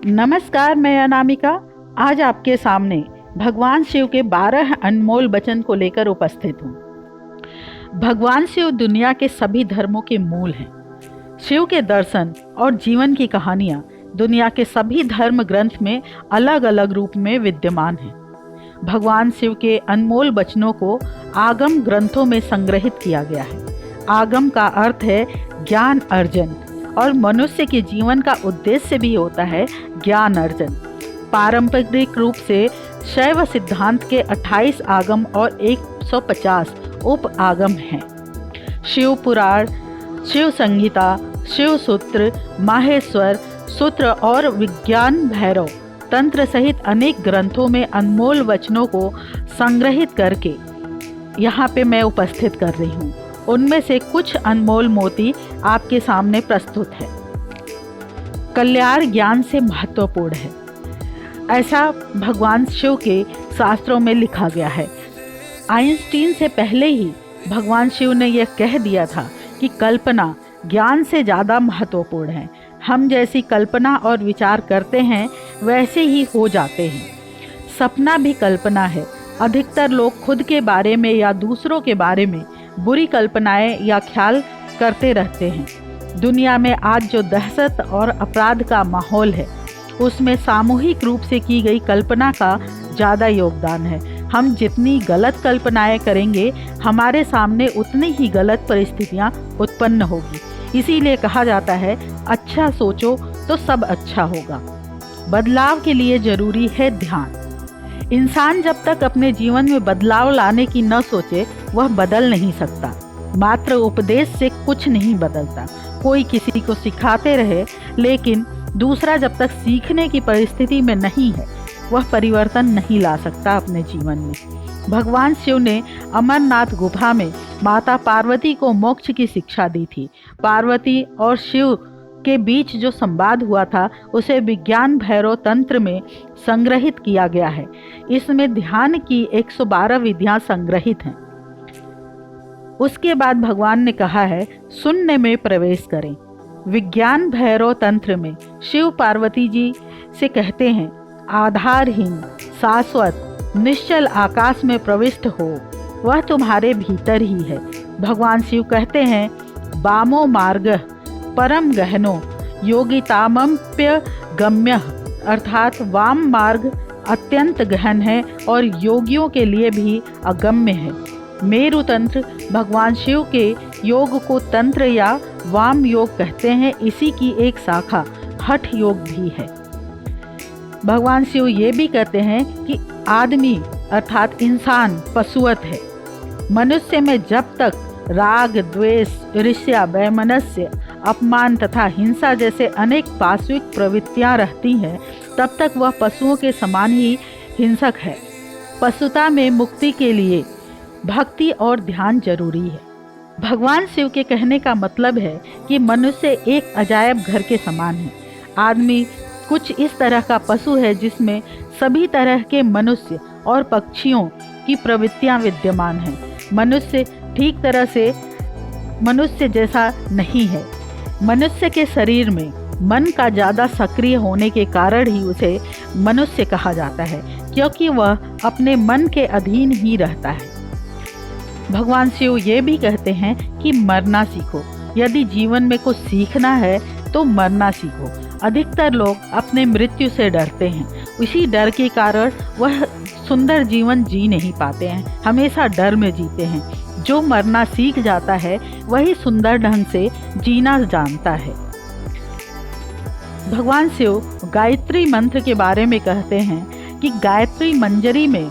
नमस्कार, मैं अनामिका आज आपके सामने भगवान शिव के 12 अनमोल वचन को लेकर उपस्थित हूँ। भगवान शिव दुनिया के सभी धर्मों के मूल हैं। शिव के दर्शन और जीवन की कहानियाँ दुनिया के सभी धर्म ग्रंथ में अलग अलग रूप में विद्यमान हैं। भगवान शिव के अनमोल वचनों को आगम ग्रंथों में संग्रहित किया गया है। आगम का अर्थ है ज्ञान अर्जन, और मनुष्य के जीवन का उद्देश्य भी होता है ज्ञान अर्जन। पारंपरिक रूप से शैव सिद्धांत के 28 आगम और 150 उप आगम हैं। शिव पुराण, शिव संहिता, शिव सूत्र, माहेश्वर सूत्र और विज्ञान भैरव तंत्र सहित अनेक ग्रंथों में अनमोल वचनों को संग्रहित करके यहाँ पे मैं उपस्थित कर रही हूँ। उनमें से कुछ अनमोल मोती आपके सामने प्रस्तुत है। कल्याण ज्ञान से महत्वपूर्ण है, ऐसा भगवान शिव के शास्त्रों में लिखा गया है। आइंस्टीन से पहले ही भगवान शिव ने यह कह दिया था कि कल्पना ज्ञान से ज़्यादा महत्वपूर्ण है। हम जैसी कल्पना और विचार करते हैं वैसे ही हो जाते हैं। सपना भी कल्पना है। अधिकतर लोग खुद के बारे में या दूसरों के बारे में बुरी कल्पनाएं या ख्याल करते रहते हैं। दुनिया में आज जो दहशत और अपराध का माहौल है, उसमें सामूहिक रूप से की गई कल्पना का ज़्यादा योगदान है। हम जितनी गलत कल्पनाएं करेंगे, हमारे सामने उतनी ही गलत परिस्थितियां उत्पन्न होगी। इसीलिए कहा जाता है, अच्छा सोचो तो सब अच्छा होगा। बदलाव के लिए जरूरी है ध्यान। इंसान जब तक अपने जीवन में बदलाव लाने की न सोचे, वह बदल नहीं सकता। मात्र उपदेश से कुछ नहीं बदलता। कोई किसी को सिखाते रहे, लेकिन दूसरा जब तक सीखने की परिस्थिति में नहीं है, वह परिवर्तन नहीं ला सकता अपने जीवन में। भगवान शिव ने अमरनाथ गुफा में माता पार्वती को मोक्ष की शिक्षा दी थी। पार्वती और शिव के बीच जो संवाद हुआ था, उसे विज्ञान भैरव तंत्र में संग्रहित किया गया है। इसमें ध्यान की 112 विधियां संग्रहित हैं। उसके बाद भगवान ने कहा है, शून्य में प्रवेश करें। विज्ञान भैरव तंत्र में शिव पार्वती जी से कहते हैं, आधारहीन, शाश्वत, निश्चल आकाश में प्रविष्ट हो, वह तुम्हारे भीतर ही है। भगवान शिव कहते हैं, वामो मार्ग परम गहनो योगितामप्य गम्य, अर्थात वाम मार्ग अत्यंत गहन है और योगियों के लिए भी अगम्य है। मेरु तंत्र भगवान शिव के योग को तंत्र या वाम योग कहते हैं। इसी की एक शाखा हठ योग भी है। भगवान शिव ये भी कहते हैं कि आदमी अर्थात इंसान पशुवत है। मनुष्य में जब तक राग, द्वेष, ईर्ष्या, वैमनस्य, अपमान तथा हिंसा जैसे अनेक पाशविक प्रवृत्तियां रहती हैं, तब तक वह पशुओं के समान ही हिंसक है। पशुता में मुक्ति के लिए भक्ति और ध्यान जरूरी है। भगवान शिव के कहने का मतलब है कि मनुष्य एक अजायब घर के समान है। आदमी कुछ इस तरह का पशु है जिसमें सभी तरह के मनुष्य और पक्षियों की प्रवृत्तियां विद्यमान हैं। मनुष्य ठीक तरह से मनुष्य जैसा नहीं है। मनुष्य के शरीर में मन का ज़्यादा सक्रिय होने के कारण ही उसे मनुष्य कहा जाता है, क्योंकि वह अपने मन के अधीन ही रहता है। भगवान शिव ये भी कहते हैं कि मरना सीखो। यदि जीवन में कुछ सीखना है तो मरना सीखो। अधिकतर लोग अपने मृत्यु से डरते हैं। इसी डर के कारण वह सुंदर जीवन जी नहीं पाते हैं, हमेशा डर में जीते हैं। जो मरना सीख जाता है वही सुंदर ढंग से जीना जानता है। भगवान शिव गायत्री मंत्र के बारे में कहते हैं कि गायत्री मंजरी में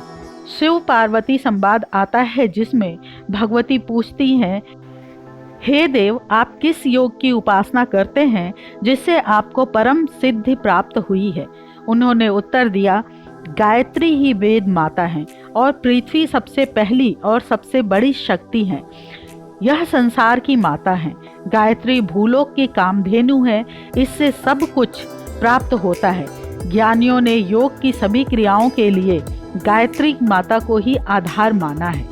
शिव पार्वती संवाद आता है, जिसमें भगवती पूछती हैं, हे देव, आप किस योग की उपासना करते हैं जिससे आपको परम सिद्धि प्राप्त हुई है? उन्होंने उत्तर दिया, गायत्री ही वेद माता है और पृथ्वी सबसे पहली और सबसे बड़ी शक्ति है। यह संसार की माता है। गायत्री भूलोक की कामधेनु है। इससे सब कुछ प्राप्त होता है। ज्ञानियों ने योग की सभी क्रियाओं के लिए गायत्री माता को ही आधार माना है।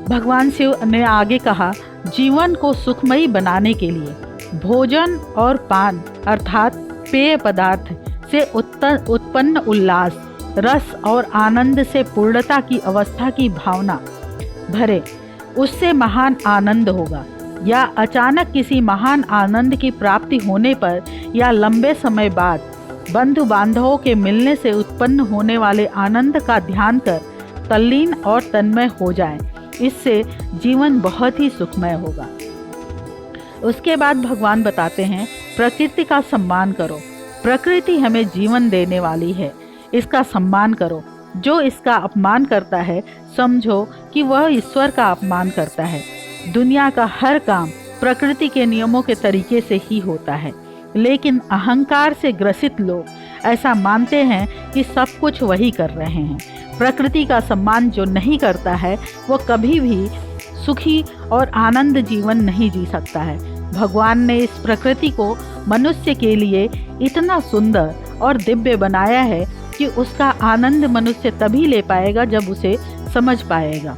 भगवान शिव ने आगे कहा, जीवन को सुखमयी बनाने के लिए भोजन और पान अर्थात पेय पदार्थ से उत्पन्न उल्लास, रस और आनंद से पूर्णता की अवस्था की भावना भरे, उससे महान आनंद होगा। या अचानक किसी महान आनंद की प्राप्ति होने पर या लंबे समय बाद बंधु बांधवों के मिलने से उत्पन्न होने वाले आनंद का ध्यान कर तल्लीन और तन्मय हो जाए, इससे जीवन बहुत ही सुखमय होगा। उसके बाद भगवान बताते हैं, प्रकृति का सम्मान करो। प्रकृति हमें जीवन देने वाली है, इसका सम्मान करो। जो इसका अपमान करता है, समझो कि वह ईश्वर का अपमान करता है। दुनिया का हर काम प्रकृति के नियमों के तरीके से ही होता है, लेकिन अहंकार से ग्रसित लोग ऐसा मानते हैं कि सब कुछ वही कर रहे हैं। प्रकृति का सम्मान जो नहीं करता है, वह कभी भी सुखी और आनंद जीवन नहीं जी सकता है। भगवान ने इस प्रकृति को मनुष्य के लिए इतना सुंदर और दिव्य बनाया है कि उसका आनंद मनुष्य तभी ले पाएगा जब उसे समझ पाएगा।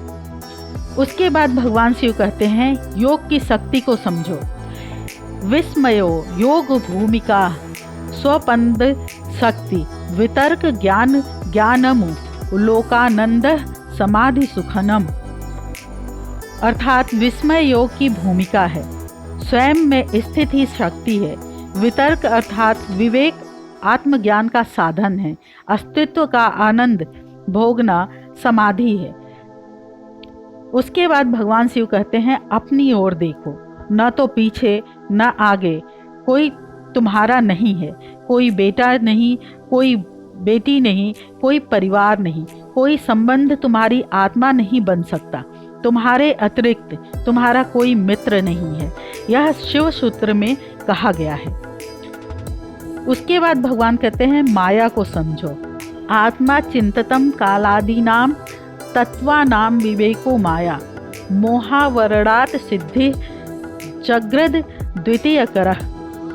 उसके बाद भगवान शिव कहते हैं, योग की शक्ति को समझो। विस्मयो योग भूमिका स्वपंद शक्ति वितर्क ज्ञान ज्ञानमु लोकानंद समाधि सुखनम। अर्थात विस्मय योग की भूमिका है, स्वयं में स्थित ही शक्ति है। वितर्क अर्थात विवेक आत्मज्ञान का साधन है। अस्तित्व का आनंद भोगना समाधि है। उसके बाद भगवान शिव कहते हैं, अपनी ओर देखो, न तो पीछे न आगे, कोई तुम्हारा नहीं है, कोई बेटा नहीं, कोई बेटी नहीं, कोई परिवार नहीं, कोई संबंध तुम्हारी आत्मा नहीं बन सकता। तुम्हारे अतिरिक्त तुम्हारा कोई मित्र नहीं है। यह शिव सूत्र में कहा गया है। उसके बाद भगवान कहते हैं, माया को समझो। आत्मा चिंततम कालादीनाम तत्वानाम विवेको माया मोहावरणात् सिद्धि जग्रद द्वितीय करः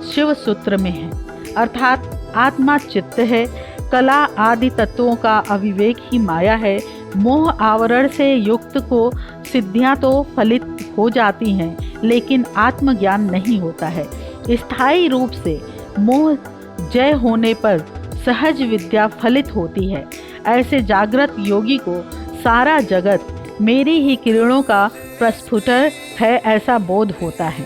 शिव सूत्र में है। अर्थात आत्मा चित्त है, कला आदि तत्वों का अविवेक ही माया है। मोह आवरण से युक्त को सिद्धियां तो फलित हो जाती हैं, लेकिन आत्मज्ञान नहीं होता है। स्थायी रूप से मोह जय होने पर सहज विद्या फलित होती है। ऐसे जागृत योगी को सारा जगत मेरी ही किरणों का प्रस्फुटर है ऐसा बोध होता है।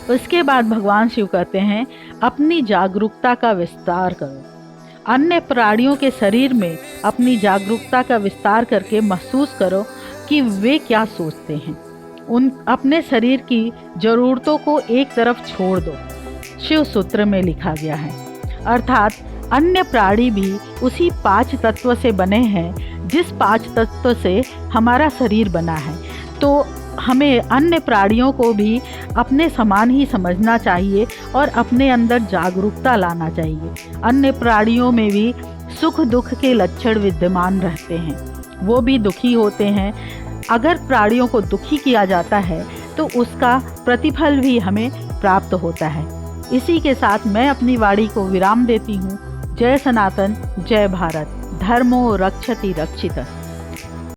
उसके बाद भगवान शिव कहते हैं, अपनी जागरूकता का विस्तार करो। अन्य प्राणियों के शरीर में अपनी जागरूकता का विस्तार करके महसूस करो कि वे क्या सोचते हैं। उन अपने शरीर की जरूरतों को एक तरफ छोड़ दो, शिव सूत्र में लिखा गया है। अर्थात अन्य प्राणी भी उसी 5 तत्व से बने हैं जिस 5 तत्व से हमारा शरीर बना है। तो हमें अन्य प्राणियों को भी अपने समान ही समझना चाहिए और अपने अंदर जागरूकता लाना चाहिए। अन्य प्राणियों में भी सुख दुख के लक्षण विद्यमान रहते हैं, वो भी दुखी होते हैं। अगर प्राणियों को दुखी किया जाता है तो उसका प्रतिफल भी हमें प्राप्त होता है। इसी के साथ मैं अपनी वाणी को विराम देती हूँ। जय सनातन, जय भारत, धर्मो रक्षति रक्षितः।